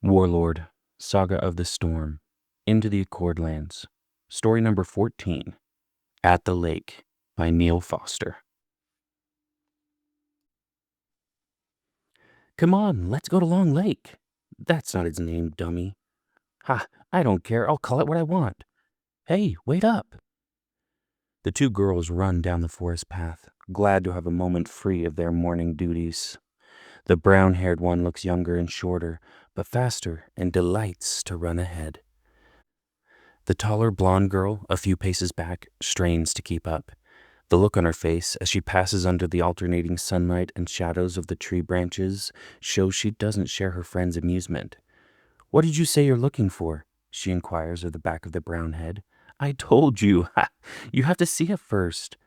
Warlord, Saga of the Storm, Into the Accorlands, Story number 14, At the Lake, by Neal Foster. Come on, let's go to Long Lake. That's not its name, dummy. Ha, I don't care, I'll call it what I want. Hey, wait up. The two girls run down the forest path, glad to have a moment free of their morning duties. The brown-haired one looks younger and shorter, but faster and delights to run ahead. The taller blonde girl, a few paces back, strains to keep up. The look on her face as she passes under the alternating sunlight and shadows of the tree branches shows she doesn't share her friend's amusement. "What did you say you're looking for?" she inquires of the back of the brown head. "I told you. Ha! You have to see it first."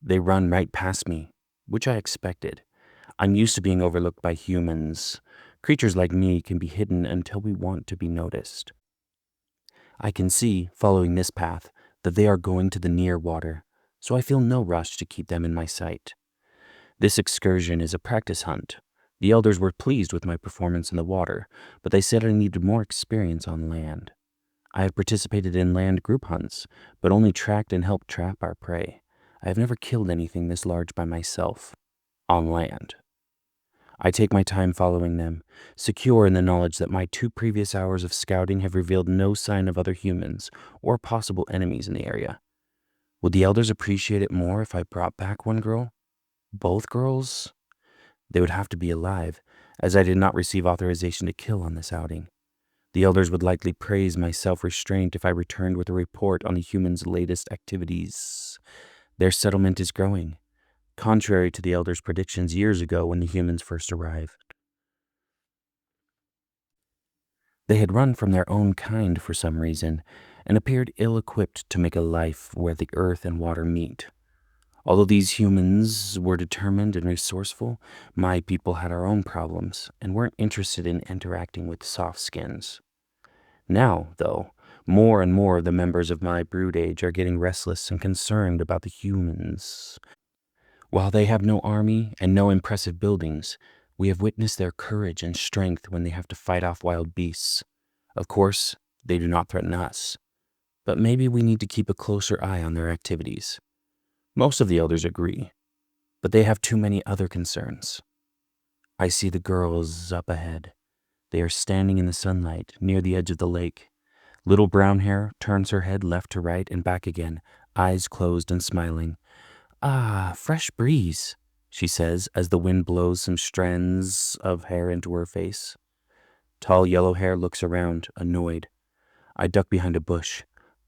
They run right past me, which I expected. I'm used to being overlooked by humans. Creatures like me can be hidden until we want to be noticed. I can see, following this path, that they are going to the near water, so I feel no rush to keep them in my sight. This excursion is a practice hunt. The elders were pleased with my performance in the water, but they said I needed more experience on land. I have participated in land group hunts, but only tracked and helped trap our prey. I have never killed anything this large by myself, on land. I take my time following them, secure in the knowledge that my 2 previous hours of scouting have revealed no sign of other humans or possible enemies in the area. Would the elders appreciate it more if I brought back one girl? Both girls? They would have to be alive, as I did not receive authorization to kill on this outing. The elders would likely praise my self-restraint if I returned with a report on the humans' latest activities. Their settlement is growing, contrary to the elders' predictions years ago when the humans first arrived. They had run from their own kind for some reason, and appeared ill-equipped to make a life where the earth and water meet. Although these humans were determined and resourceful, my people had our own problems and weren't interested in interacting with soft skins. Now, though, more and more of the members of my brood age are getting restless and concerned about the humans. While they have no army and no impressive buildings, we have witnessed their courage and strength when they have to fight off wild beasts. Of course, they do not threaten us, but maybe we need to keep a closer eye on their activities. Most of the elders agree, but they have too many other concerns. I see the girls up ahead. They are standing in the sunlight near the edge of the lake. Little brown hair turns her head left to right and back again, eyes closed and smiling. "Ah, fresh breeze," she says as the wind blows some strands of hair into her face. Tall yellow hair looks around, annoyed. I duck behind a bush.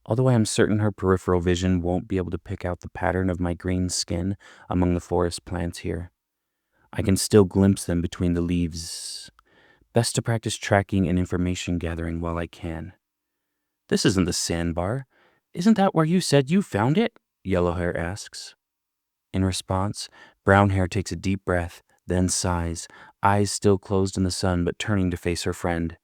Although I am certain her peripheral vision won't be able to pick out the pattern of my green skin among the forest plants here, I can still glimpse them between the leaves. Best to practice tracking and information gathering while I can. "This isn't the sandbar. Isn't that where you said you found it?" Yellow hair asks. In response, brown hair takes a deep breath, then sighs, eyes still closed in the sun but turning to face her friend.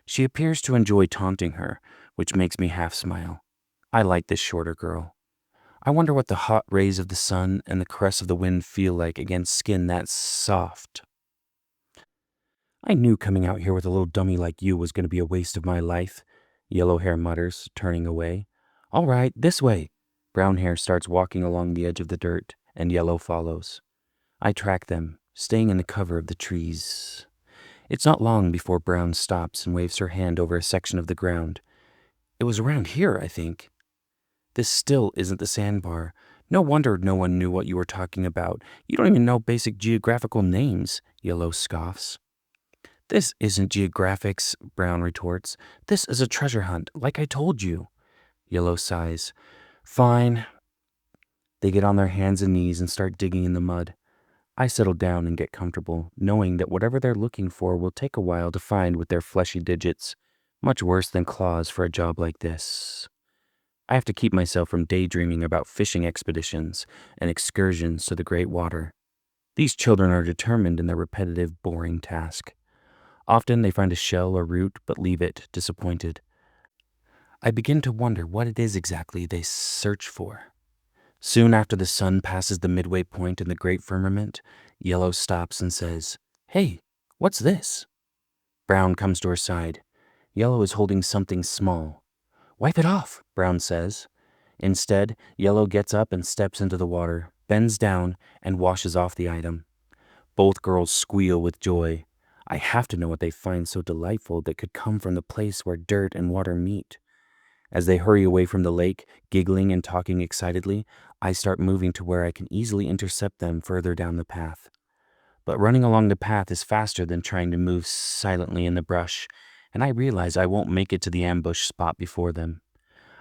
She appears to enjoy taunting her, which makes me half smile. I like this shorter girl. I wonder what the hot rays of the sun and the caress of the wind feel like against skin that soft. "I knew coming out here with a little dummy like you was going to be a waste of my life," Yellow hair mutters, turning away. "All right, this way." Brown hair starts walking along the edge of the dirt, and Yellow follows. I track them, staying in the cover of the trees. It's not long before Brown stops and waves her hand over a section of the ground. "It was around here, I think." "This still isn't the sandbar. No wonder no one knew what you were talking about. You don't even know basic geographical names," Yellow scoffs. "This isn't geographics," Brown retorts. "This is a treasure hunt, like I told you." Yellow sighs. "Fine." They get on their hands and knees and start digging in the mud. I settle down and get comfortable, knowing that whatever they're looking for will take a while to find with their fleshy digits. Much worse than claws for a job like this. I have to keep myself from daydreaming about fishing expeditions and excursions to the great water. These children are determined in their repetitive, boring task. Often they find a shell or root but leave it, disappointed. I begin to wonder what it is exactly they search for. Soon after the sun passes the midway point in the great firmament, Yellow stops and says, "Hey, what's this?" Brown comes to her side. Yellow is holding something small. "Wipe it off," Brown says. Instead, Yellow gets up and steps into the water, bends down, and washes off the item. Both girls squeal with joy. I have to know what they find so delightful that could come from the place where dirt and water meet. As they hurry away from the lake, giggling and talking excitedly, I start moving to where I can easily intercept them further down the path. But running along the path is faster than trying to move silently in the brush, and I realize I won't make it to the ambush spot before them.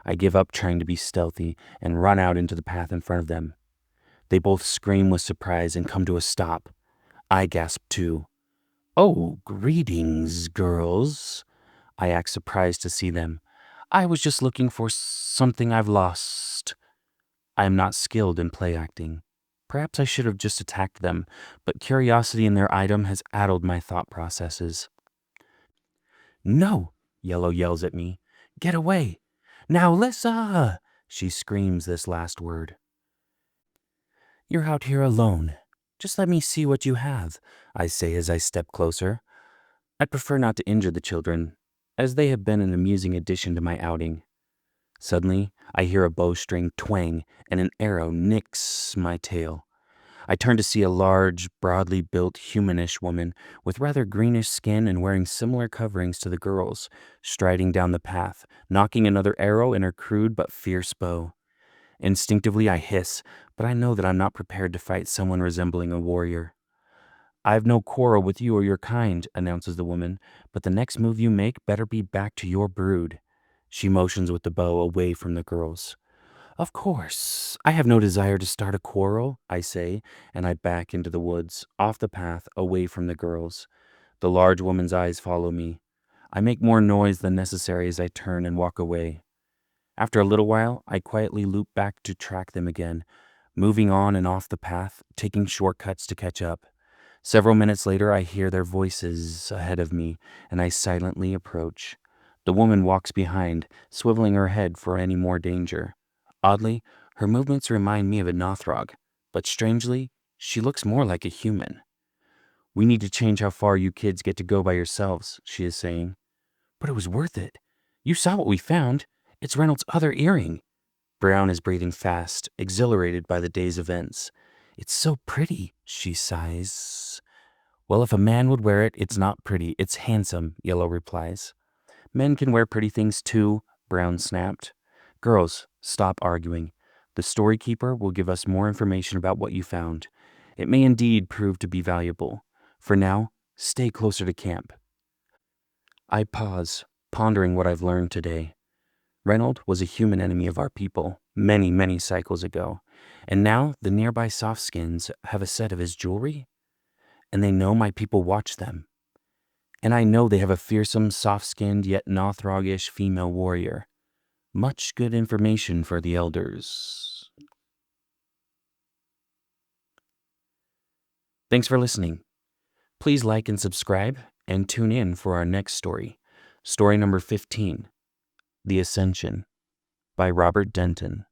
I give up trying to be stealthy and run out into the path in front of them. They both scream with surprise and come to a stop. I gasp too. "Oh, greetings, girls." I act surprised to see them. "I was just looking for something I've lost." I am not skilled in play acting. Perhaps I should have just attacked them, but curiosity in their item has addled my thought processes. "No," Yellow yells at me. "Get away. Now, Lissa!" She screams this last word. "You're out here alone. Just let me see what you have," I say as I step closer. I'd prefer not to injure the children, as they have been an amusing addition to my outing. Suddenly, I hear a bowstring twang and an arrow nicks my tail. I turn to see a large, broadly built, humanish woman with rather greenish skin and wearing similar coverings to the girls, striding down the path, knocking another arrow in her crude but fierce bow. Instinctively, I hiss, but I know that I'm not prepared to fight someone resembling a warrior. "I've no quarrel with you or your kind," announces the woman, "but the next move you make better be back to your brood." She motions with the bow away from the girls. "Of course, I have no desire to start a quarrel," I say, and I back into the woods, off the path, away from the girls. The large woman's eyes follow me. I make more noise than necessary as I turn and walk away. After a little while, I quietly loop back to track them again, moving on and off the path, taking shortcuts to catch up. Several minutes later, I hear their voices ahead of me, and I silently approach. The woman walks behind, swiveling her head for any more danger. Oddly, her movements remind me of a Nothrog, but strangely, she looks more like a human. "We need to change how far you kids get to go by yourselves," she is saying. "But it was worth it. You saw what we found. It's Reynolds' other earring." Brown is breathing fast, exhilarated by the day's events. "It's so pretty," she sighs. "Well, if a man would wear it, it's not pretty, it's handsome," Yellow replies. "Men can wear pretty things too," Brown snapped. "Girls, stop arguing. The storykeeper will give us more information about what you found. It may indeed prove to be valuable. For now, stay closer to camp." I pause, pondering what I've learned today. Reynold was a human enemy of our people, many, many cycles ago. And now the nearby softskins have a set of his jewelry? And they know my people watch them. And I know they have a fearsome, soft-skinned, yet Nothrog-ish female warrior. Much good information for the elders. Thanks for listening. Please like and subscribe, and tune in for our next story. Story number 15, The Ascension, by Robert Denton.